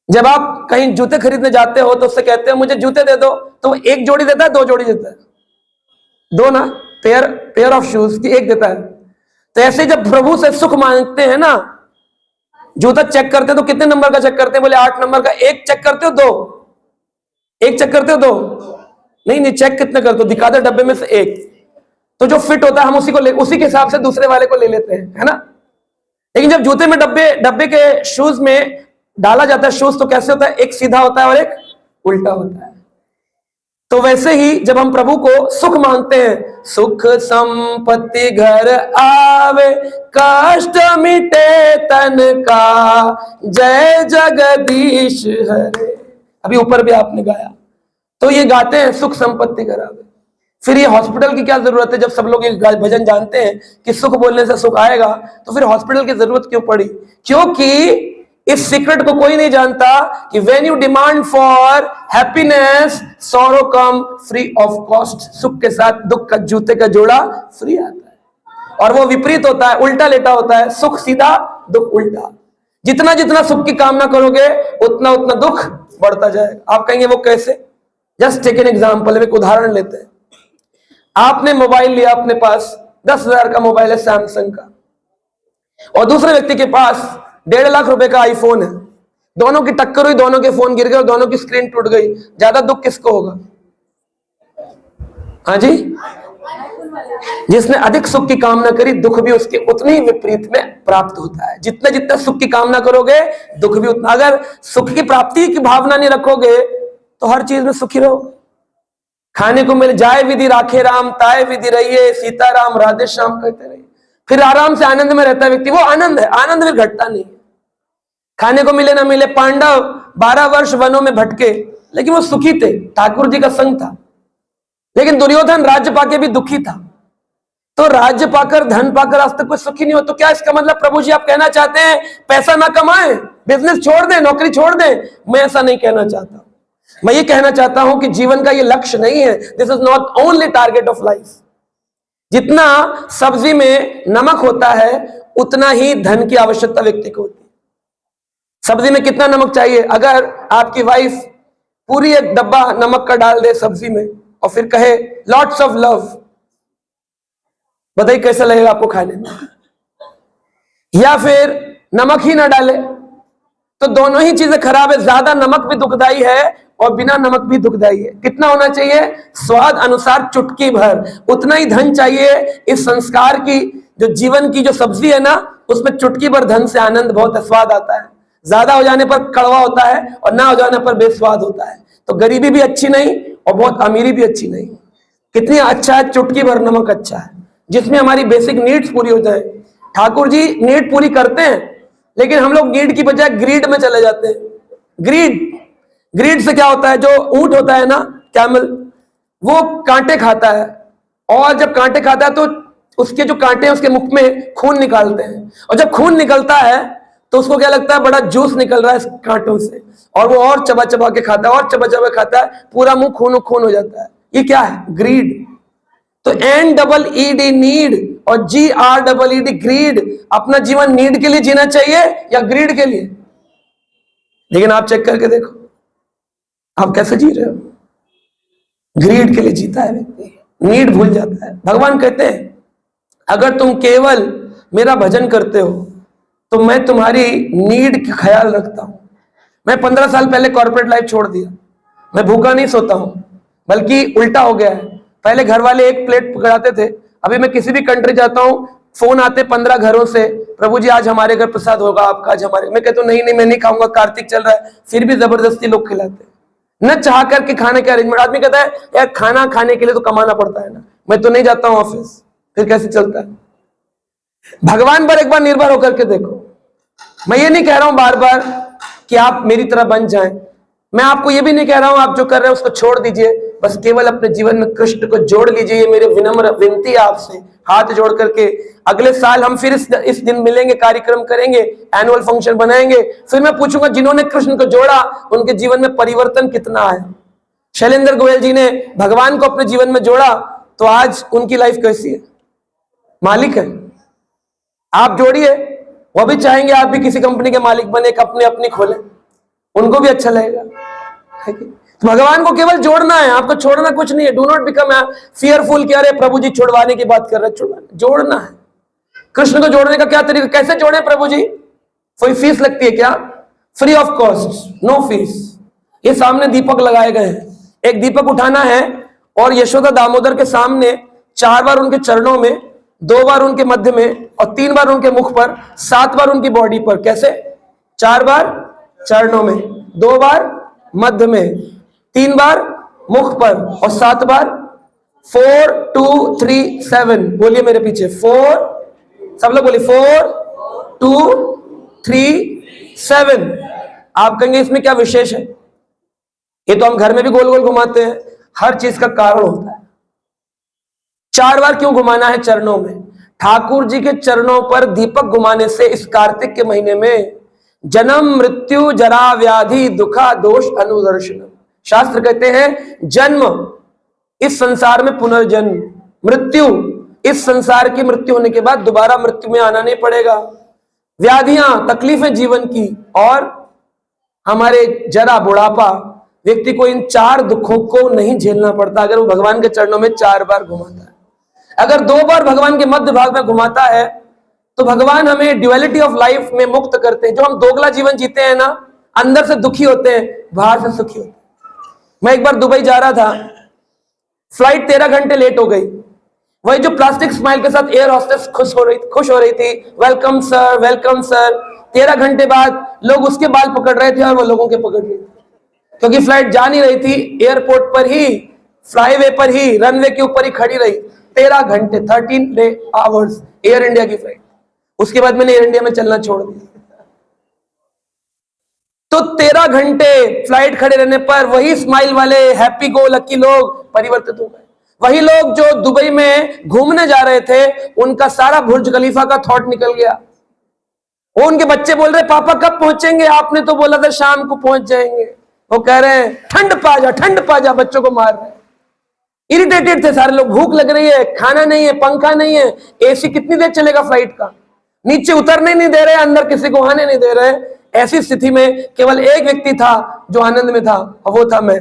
जब आप कहीं जूते खरीदने जाते हो तो उससे कहते हो मुझे जूते दे दो, तो एक जोड़ी देता है, 2 जोड़ी देता है? 2 ना, पेयर ऑफ शूज की एक देता है। तो ऐसे जब प्रभु से सुख मांगते हैं ना, जूता चेक करते हैं तो कितने नंबर का चेक करते हैं? बोले 8 नंबर का। एक चेक करते हो 2? एक चेक करते हो 2? नहीं, चेक कितने करते हो? दिखा दे डब्बे में से एक। तो जो फिट होता है हम उसी के हिसाब से दूसरे वाले को ले लेते हैं, है ना? लेकिन जब जूते में डब्बे के शूज में डाला जाता है शूज, तो कैसे होता है? एक सीधा होता है और एक उल्टा होता है। तो वैसे ही जब हम प्रभु को सुख मांगते हैं, सुख संपत्ति घर आवे, कष्ट मिटे तन का, जय जगदीश हरे। अभी ऊपर भी आपने गाया। तो ये गाते हैं सुख संपत्ति करावे। फिर ये हॉस्पिटल की क्या जरूरत है? जब सब लोग ये भजन जानते हैं कि सुख बोलने से सुख आएगा, तो फिर हॉस्पिटल की जरूरत क्यों पड़ी? क्योंकि इस सीक्रेट को कोई नहीं जानता कि when you demand for happiness, sorrow come free of cost. सुख के साथ दुख का जूते का जोड़ा फ्री आता है, और वो विपरीत होता है, उल्टा लेटा होता है। सुख सीधा, दुख उल्टा। जितना जितना सुख की कामना करोगे उतना उतना दुख बढ़ता जाएगा। आप कहेंगे वो कैसे? जस्ट टेक एन एग्जाम्पल, एक उदाहरण लेते हैं। आपने मोबाइल लिया, अपने पास 10,000 का मोबाइल है सैमसंग का, और दूसरे व्यक्ति के पास 1.5 लाख रुपए का आईफोन है। दोनों की टक्कर हुई, दोनों के फोन गिर गए और दोनों की स्क्रीन टूट गई। ज्यादा दुख किसको होगा? हाँ जी, जिसने अधिक सुख की कामना करी, दुख भी उसके उतनी विपरीत में प्राप्त होता है। जितना जितना सुख की कामना करोगे, दुख भी उतना। अगर सुख की प्राप्ति की भावना नहीं रखोगे तो हर चीज में सुखी रहोगे। खाने को मिल जाए विधि राखे राम, ताए विधि रहिए सीताराम, राधे श्याम कहते रहिए, फिर आराम से आनंद में रहता है व्यक्ति। वो आनंद है, आनंद फिर घटता नहीं। खाने को मिले ना मिले, पांडव 12 वर्ष वनों में भटके, लेकिन वो सुखी थे, ठाकुर जी का संग था। लेकिन दुर्योधन राज्य पाके भी दुखी था। तो राज्य पाकर, धन पाकर आज तक कोई सुखी नहीं हो। तो क्या इसका मतलब प्रभु जी आप कहना चाहते हैं पैसा ना कमाएं, बिजनेस छोड़ दें, नौकरी छोड़ दें? मैं ऐसा नहीं कहना चाहता। मैं ये कहना चाहता हूं कि जीवन का ये लक्ष्य नहीं है। This is not only target of life. जितना सब्जी में नमक होता है उतना ही धन की आवश्यकता व्यक्ति को होती है। सब्जी में कितना नमक चाहिए? अगर आपकी वाइफ पूरी एक डब्बा नमक का डाल दे सब्जी में और फिर कहे लॉट्स ऑफ लव, बताइए कैसा लगेगा आपको खाने में? या फिर नमक ही ना डाले, तो दोनों ही चीजें खराब है। ज्यादा नमक भी दुखदाई है और बिना नमक भी दुखदाई है। कितना होना चाहिए? स्वाद अनुसार चुटकी भर। उतना ही धन चाहिए। इस संस्कार की जो जीवन की जो सब्जी है ना, उसमें चुटकी भर धन से आनंद बहुत है, स्वाद आता है। ज्यादा हो जाने पर कड़वा होता है और ना हो जाने पर बेस्वाद होता है। तो गरीबी भी अच्छी नहीं और बहुत अमीरी भी अच्छी नहीं। कितनी अच्छा है? चुटकी भर नमक अच्छा है, जिसमें हमारी बेसिक नीड्स पूरी हो जाए। ठाकुर जी नीड पूरी करते हैं, लेकिन हम लोग नीड की बजाय ग्रीड में चले जाते हैं। ग्रीड से क्या होता है? जो ऊंट होता है ना, कैमल, वो कांटे खाता है, और जब कांटे खाता है तो उसके जो कांटे हैं उसके मुख में खून निकालते हैं, और जब खून निकलता है तो उसको क्या लगता है? बड़ा जूस निकल रहा है इस कांटों से, और वो और चबा चबा के खाता है, और चबा चबा खाता है, पूरा मुंह खून खून हो जाता है। ये क्या है? ग्रीड। तो NEED नीड और GREED ग्रीड। अपना जीवन नीड के लिए जीना चाहिए या ग्रीड के लिए? लेकिन आप चेक करके देखो आप कैसे जी रहे हो। ग्रीड के लिए जीता है व्यक्ति, नीड भूल जाता है। भगवान कहते हैं अगर तुम केवल मेरा भजन करते हो तो मैं तुम्हारी नीड का ख्याल रखता हूं। मैं 15 साल पहले कॉर्पोरेट लाइफ छोड़ दिया। मैं भूखा नहीं सोता हूं, बल्कि उल्टा हो गया है। पहले घर वाले एक प्लेट पकड़ाते थे, अभी मैं किसी भी कंट्री जाता हूं, फोन आते 15 घरों से, प्रभु जी आज हमारे घर प्रसाद होगा आपका, आज हमारे। मैं कहता हूं नहीं मैं नहीं खाऊंगा, कार्तिक चल रहा है, फिर भी जबरदस्ती लोग खिलाते, न चाह करके खाने के अरेंजमेंट। आदमी कहता है यार खाना खाने के लिए तो कमाना पड़ता है ना, मैं तो नहीं जाता हूं ऑफिस, फिर कैसे चलता है? भगवान पर एक बार निर्भर होकर के देखो। मैं ये नहीं कह रहा हूं बार बार कि आप मेरी तरह बन जाएं। मैं आपको ये भी नहीं कह रहा हूं आप जो कर रहे हैं उसको छोड़ दीजिए, बस केवल अपने जीवन में कृष्ण को जोड़ लीजिए। ये मेरी विनम्र विनती है आपसे, हाथ जोड़ करके। अगले साल हम फिर इस दिन मिलेंगे, कार्यक्रम करेंगे, एनुअल फंक्शन बनाएंगे, फिर मैं पूछूंगा जिन्होंने कृष्ण को जोड़ा उनके जीवन में परिवर्तन कितना आया। शैलेंद्र गोयल जी ने भगवान को अपने जीवन में जोड़ा तो आज उनकी लाइफ कैसी है? मालिक है। आप जोड़िए, वो भी चाहेंगे आप भी किसी कंपनी के मालिक बने, अपनी खोले, उनको भी अच्छा लगेगा। तो भगवान को केवल जोड़ना है, आपको छोड़ना कुछ नहीं है। डू नॉट बिकम फियरफुल कि अरे प्रभु जी छुड़वाने की बात कर रहे हैं। जोड़ना है। कृष्ण को जोड़ने का क्या तरीका? कैसे जोड़े प्रभु जी? कोई फीस लगती है क्या? Free of cost, no fees. ये सामने दीपक लगाए गए हैं, एक दीपक उठाना है और यशोदा दामोदर के सामने 4 बार उनके चरणों में, 2 बार उनके मध्य में और 3 बार उनके मुख पर, 7 बार उनकी बॉडी पर। कैसे? 4 बार चरणों में, 2 बार मध्य में, 3 बार मुख पर और 7 बार। 4 2 3 7 बोलिए मेरे पीछे। 4, सब लोग बोलिए 4 2 3 7। आप कहेंगे इसमें क्या विशेष है? ये तो हम घर में भी गोल गोल घुमाते हैं, हर चीज का कारण होता है। 4 बार क्यों घुमाना है चरणों में? ठाकुर जी के चरणों पर दीपक घुमाने से इस कार्तिक के महीने में जन्म मृत्यु जरा व्याधि दुखा दोष अनुदर्शनम, शास्त्र कहते हैं जन्म इस संसार में पुनर्जन्म, मृत्यु इस संसार की मृत्यु होने के बाद दोबारा मृत्यु में आना नहीं पड़ेगा, व्याधियां तकलीफें जीवन की, और हमारे जरा बुढ़ापा, व्यक्ति को इन 4 दुखों को नहीं झेलना पड़ता अगर वो भगवान के चरणों में 4 बार घुमाता है। अगर 2 बार भगवान के मध्य भाग में घुमाता है तो भगवान हमें ड्युअलिटी ऑफ लाइफ में मुक्त करते हैं। जो हम दोगला जीवन जीते हैं ना, अंदर से दुखी होते हैं, बाहर से सुखी होते हैं। मैं एक बार दुबई जा रहा था, फ्लाइट 13 घंटे लेट हो गई। वही जो प्लास्टिक स्माइल के साथ एयर होस्टेस खुश हो रही थी, वेलकम सर वेलकम सर। 13 घंटे बाद लोग उसके बाल पकड़ रहे थे और वो लोगों के पकड़ रहे थे, क्योंकि फ्लाइट जा नहीं रही थी, एयरपोर्ट पर ही, फ्लाईवे पर ही, रनवे के ऊपर ही खड़ी रही 13 घंटे, 13 आवर्स एयर इंडिया की फ्लाइट। उसके बाद मैंने एयर इंडिया में चलना छोड़ दिया। तो 13 घंटे फ्लाइट खड़े रहने पर वही स्माइल वाले हैप्पी गो लकी लोग परिवर्तित हो गए। वही लोग जो दुबई में घूमने जा रहे थे, उनका सारा बुर्ज खलीफा का थॉट निकल गया। वो उनके बच्चे बोल रहे पापा कब पहुंचेंगे, आपने तो बोला था शाम को पहुंच जाएंगे। वो कह रहे हैं ठंड पा जा, बच्चों को मार रहे हैं। इरिटेटेड थे सारे लोग, भूख लग रही है, खाना नहीं है, पंखा नहीं है, एसी कितनी देर चलेगा फ्लाइट का, नीचे उतरने नहीं दे रहे, अंदर किसी को आने नहीं दे रहे। ऐसी स्थिति में केवल एक व्यक्ति था जो आनंद में था, और वो था मैं।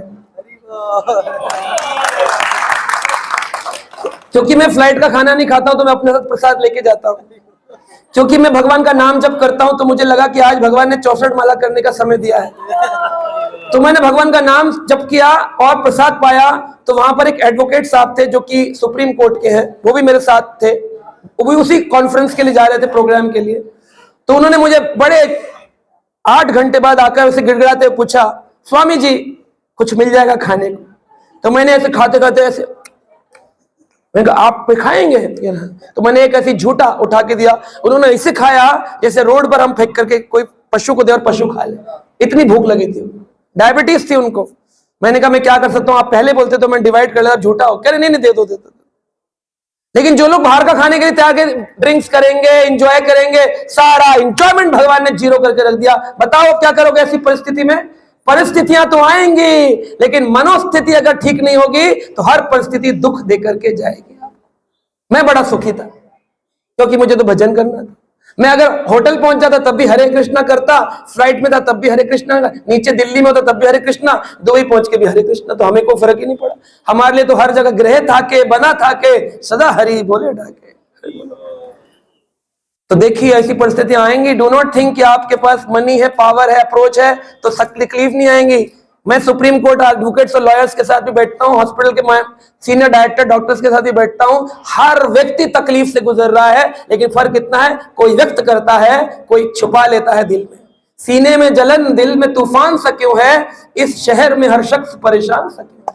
क्योंकि मैं फ्लाइट का खाना नहीं खाता हूं तो मैं अपने साथ प्रसाद लेके जाता हूं। क्योंकि मैं भगवान का नाम जप करता हूं तो मुझे लगा कि आज भगवान ने 64 माला करने का समय दिया है, तो मैंने भगवान का नाम जप किया और प्रसाद पाया। तो वहां पर एक एडवोकेट साहब थे जो कि सुप्रीम कोर्ट के हैं, वो भी मेरे साथ थे, वो भी उसी कॉन्फ्रेंस के लिए जा रहे थे, प्रोग्राम के लिए। तो उन्होंने मुझे बड़े 8 घंटे बाद आकर उसे गिड़गिड़ाते हुए पूछा, स्वामी जी कुछ मिल जाएगा खाने को? तो मैंने ऐसे खाते खाते ऐसे, मैंने कहा आप खाएंगे? तो मैंने एक ऐसी झूठा उठा के दिया, उन्होंने ऐसे खाया जैसे रोड पर हम फेंक करके कोई पशु को दे और पशु खा ले, इतनी भूख लगी थी। डायबिटीज थी उनको। मैंने कहा मैं क्या कर सकता हूं, आप पहले बोलते तो मैं डिवाइड कर लेता, झूठा हो। कह रहे नहीं दे दो। लेकिन जो लोग बाहर का खाने के लिए तैयार, ड्रिंक्स करेंगे, एंजॉय करेंगे, सारा एंजॉयमेंट भगवान ने जीरो करके रख दिया। बताओ क्या करोगे ऐसी परिस्थिति में? परिस्थितियां तो आएंगी, लेकिन मनोस्थिति अगर ठीक नहीं होगी तो हर परिस्थिति दुख दे करके जाएगी। मैं बड़ा सुखी था क्योंकि मुझे तो भजन करना था। मैं अगर होटल पहुंच जाता तब भी हरे कृष्णा करता, फ्लाइट में था तब भी हरे कृष्णा, नीचे दिल्ली में होता तब भी हरे कृष्णा, दुबई पहुंच के भी हरे कृष्णा। तो हमें कोई फर्क ही नहीं पड़ा। हमारे लिए तो हर जगह ग्रह था के बना था के सदा हरि बोले ढाके। तो देखिए ऐसी परिस्थितियां आएंगी। डू नॉट थिंक कि आपके पास मनी है, पावर है, अप्रोच है तो तकलीफ नहीं आएंगी। मैं सुप्रीम कोर्ट एडवोकेट्स और लॉयर्स के साथ भी बैठता हूं, हॉस्पिटल के सीनियर डायरेक्टर डॉक्टर्स के साथ भी बैठता हूं। हर व्यक्ति तकलीफ से गुजर रहा है, लेकिन फर्क इतना है कोई व्यक्त करता है, कोई छुपा लेता है दिल में। सीने में जलन दिल में तूफान सा क्यों है, इस शहर में हर शख्स परेशान सा क्यों।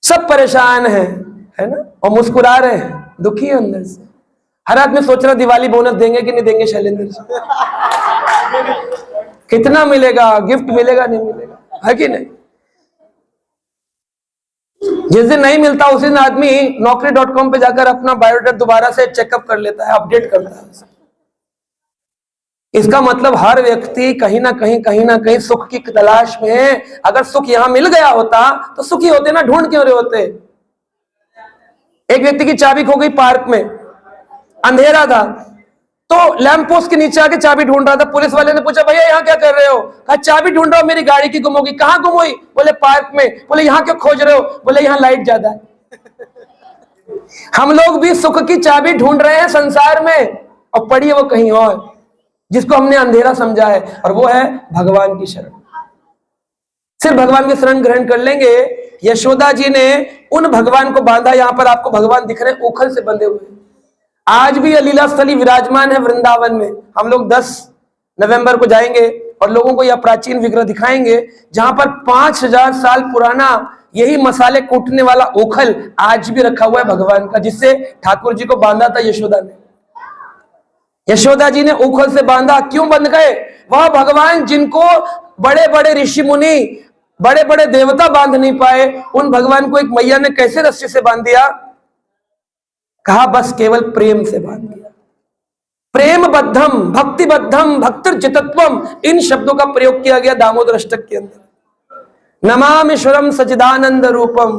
सब परेशान है ना, और मुस्कुरा रहे हैं, दुखी है अंदर से। हर आदमी सोच रहा दिवाली बोनस देंगे कि नहीं देंगे शैलेंद्र जी, कितना मिलेगा, गिफ्ट मिलेगा नहीं मिलेगा, है कि नहीं। जिस दिन नहीं मिलता उस दिन आदमी naukri.com पे जाकर अपना बायोडाटा दोबारा से चेकअप कर लेता है, अपडेट करता है। इसका मतलब हर व्यक्ति कहीं ना कहीं सुख की तलाश में है। अगर सुख यहां मिल गया होता तो सुखी होते ना, ढूंढ क्यों रहे होते। एक व्यक्ति की चाबी खो गई पार्क में, अंधेरा था तो लैंप पोस्ट के नीचे आके चाबी ढूंढ रहा था। पुलिस वाले ने पूछा भैया यहाँ क्या कर रहे हो? कहा चाबी ढूंढ रहा हूं, मेरी गाड़ी की गुम होगी। कहाँ गुम हुई? बोले पार्क में। बोले यहाँ क्यों खोज रहे हो? बोले यहाँ लाइट ज्यादा है। हम लोग भी सुख की चाबी ढूंढ रहे हैं संसार में, और पड़ी है वो कहीं और, जिसको हमने अंधेरा समझा है, और वो है भगवान की शरण। सिर्फ भगवान की शरण ग्रहण कर लेंगे। यशोदा जी ने उन भगवान को बांधा, यहां पर आपको भगवान दिख रहे हैं उखल से बंधे हुए। आज भी यह लीला स्थली विराजमान है वृंदावन में। हम लोग 10 नवंबर को जाएंगे और लोगों को यह प्राचीन विग्रह दिखाएंगे, जहां पर 5000 साल पुराना यही मसाले कूटने वाला ओखल आज भी रखा हुआ है भगवान का, जिससे ठाकुर जी को बांधा था यशोदा ने। यशोदा जी ने ओखल से बांधा। क्यों बंध गए? वह भगवान जिनको बड़े बड़े ऋषि मुनि बड़े बड़े देवता बांध नहीं पाए, उन भगवान को एक मैया ने कैसे रस्सी से बांध दिया? कहा बस केवल प्रेम से बांध दिया। प्रेम बद्धम भक्ति बद्धम भक्तिर्जितत्वम, इन शब्दों का प्रयोग किया गया दामोदर अष्टक के अंदर। नमामिश्वरम सच्चिदानंद रूपम,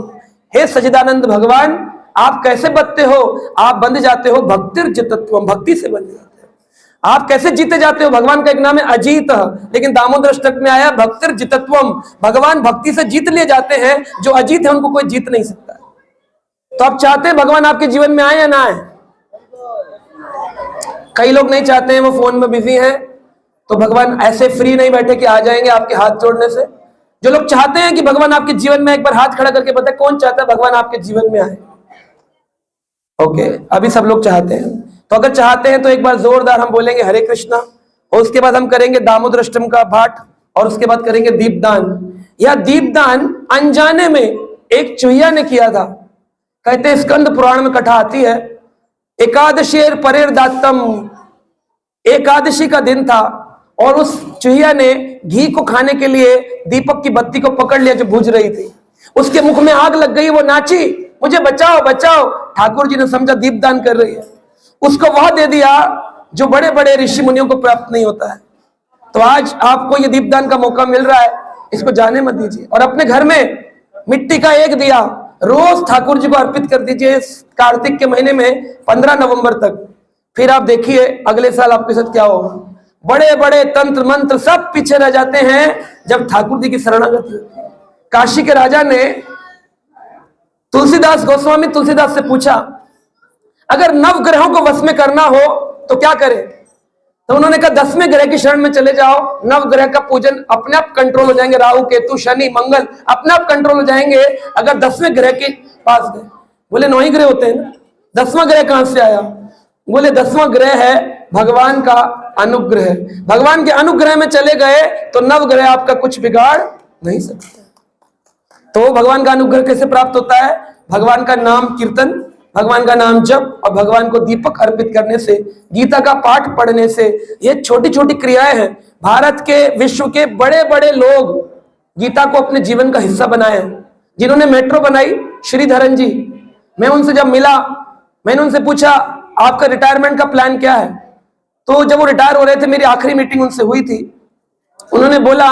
हे सच्चिदानंद भगवान आप कैसे बंधते हो? आप बंध जाते हो भक्तिर्जितत्वम, भक्ति से बंध जाते हो। आप कैसे जीते जाते हो? भगवान का एक नाम है अजीत, लेकिन दामोदर अष्टक में आया भक्तिर्जितत्वम, भगवान भक्ति से जीत लिए जाते हैं, जो अजीत है उनको कोई जीत नहीं सकता। तो आप चाहते हैं भगवान आपके जीवन में आए या ना आए? कई लोग नहीं चाहते हैं, वो फोन में बिजी हैं, तो भगवान ऐसे फ्री नहीं बैठे कि आ जाएंगे आपके हाथ जोड़ने से। जो लोग चाहते हैं कि भगवान आपके जीवन में, एक बार हाथ खड़ा करके बताए कौन चाहता है भगवान आपके जीवन में आए? ओके, अभी सब लोग चाहते हैं। तो अगर चाहते हैं तो एक बार जोरदार हम बोलेंगे हरे कृष्णा, और उसके बाद हम करेंगे दामोदर अष्टकम का पाठ, और उसके बाद करेंगे दीपदान। यह दीपदान अनजाने में एक चूहिया ने किया था। कहते हैं स्कंद पुराण में कथा आती है, एकादशीर परेर दातम, एकादशी का दिन था और उस चूहिया ने घी को खाने के लिए दीपक की बत्ती को पकड़ लिया जो बुझ रही थी। उसके मुख में आग लग गई, वो नाची मुझे बचाओ बचाओ। ठाकुर जी ने समझा दीपदान कर रही है, उसको वह दे दिया जो बड़े बड़े ऋषि मुनियों को प्राप्त नहीं होता है। तो आज आपको ये दीपदान का मौका मिल रहा है, इसको जाने मत दीजिए। और अपने घर में मिट्टी का एक दिया रोज ठाकुर जी को अर्पित कर दीजिए इस कार्तिक के महीने में 15 नवंबर तक। फिर आप देखिए अगले साल आपके साथ क्या होगा। बड़े बड़े तंत्र मंत्र सब पीछे रह जाते हैं जब ठाकुर जी की शरणागति होती है। काशी के राजा ने तुलसीदास गोस्वामी तुलसीदास से पूछा अगर नवग्रहों को वश में करना हो तो क्या करें? तो उन्होंने कहा 10वें ग्रह की शरण में चले जाओ, नवग्रह का पूजन अपने आप कंट्रोल हो जाएंगे, राहु केतु शनि मंगल अपने आप कंट्रोल हो जाएंगे अगर 10वें ग्रह के पास गए। बोले 9 ही ग्रह होते हैं ना, 10वां ग्रह कहां से आया? बोले 10वां ग्रह है भगवान का अनुग्रह। भगवान के अनुग्रह में चले गए तो नवग्रह आपका कुछ बिगाड़ नहीं सकते। तो भगवान का अनुग्रह कैसे प्राप्त होता है? भगवान का नाम कीर्तन, भगवान का नाम जप और भगवान को दीपक अर्पित करने से, गीता का पाठ पढ़ने से। ये छोटी छोटी क्रियाएं हैं। भारत के विश्व के बड़े बड़े लोग गीता को अपने जीवन का हिस्सा बनाए हैं। जिन्होंने मेट्रो बनाई, श्रीधरन जी, मैं उनसे जब मिला मैंने उनसे पूछा आपका रिटायरमेंट का प्लान क्या है? तो जब वो रिटायर हो रहे थे मेरी आखिरी मीटिंग उनसे हुई थी। उन्होंने बोला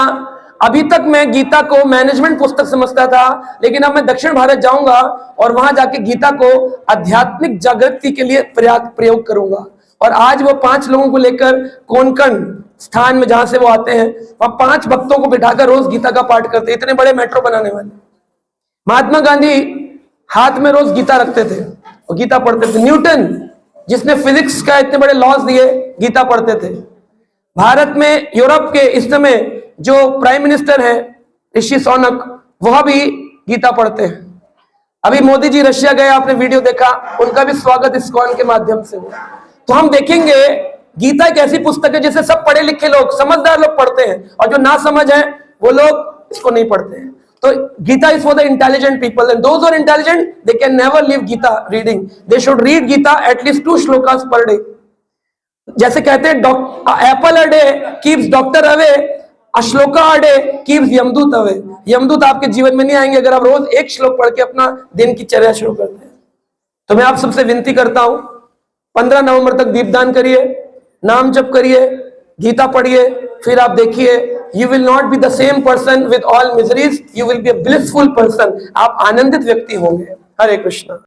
अभी तक मैं गीता को मैनेजमेंट पुस्तक समझता था, लेकिन अब मैं दक्षिण भारत जाऊंगा और वहां जाके गीता को आध्यात्मिक जागृति के लिए प्रयोग करूंगा। और आज वो 5 लोगों को लेकर कोंकण स्थान में जहां से वो आते हैं वहां 5 भक्तों को बिठाकर रोज गीता का पाठ करते। इतने बड़े मेट्रो बनाने वाले। महात्मा गांधी हाथ में रोज गीता रखते थे और गीता पढ़ते थे। न्यूटन जिसने फिजिक्स का इतने बड़े लॉज दिए, गीता पढ़ते थे। भारत में यूरोप के इस समय जो प्राइम मिनिस्टर है ऋषि सोनक, वह भी गीता पढ़ते हैं। अभी मोदी जी रशिया गए, आपने वीडियो देखा, उनका भी स्वागत इस्कॉन के माध्यम से हुआ। तो हम देखेंगे गीता एक ऐसी पुस्तक है जिसे सब पढ़े लिखे लोग, समझदार लोग पढ़ते हैं, और जो ना समझ है वो लोग इसको नहीं पढ़ते हैं। तो Gita is for the intelligent people, and those who are intelligent they can never leave Gita reading. They should read Gita at least 2 shlokas per day. जैसे कहते हैं apple a day keeps doctor away, a shloka a day keeps यमदूत away. यमदूत आपके जीवन में नहीं आएंगे अगर आप रोज 1 श्लोक पढ़ के अपना दिन की चर्या शुरू करते हैं। तो मैं आप सबसे विनती करता हूं 15 नवंबर तक दीपदान करिए, नाम जप करिए, गीता पढ़िए, फिर आप देखिए you will not be the same person with all miseries, you will be a blissful person. आप आनंदित व्यक्ति होंगे। हरे कृष्णा।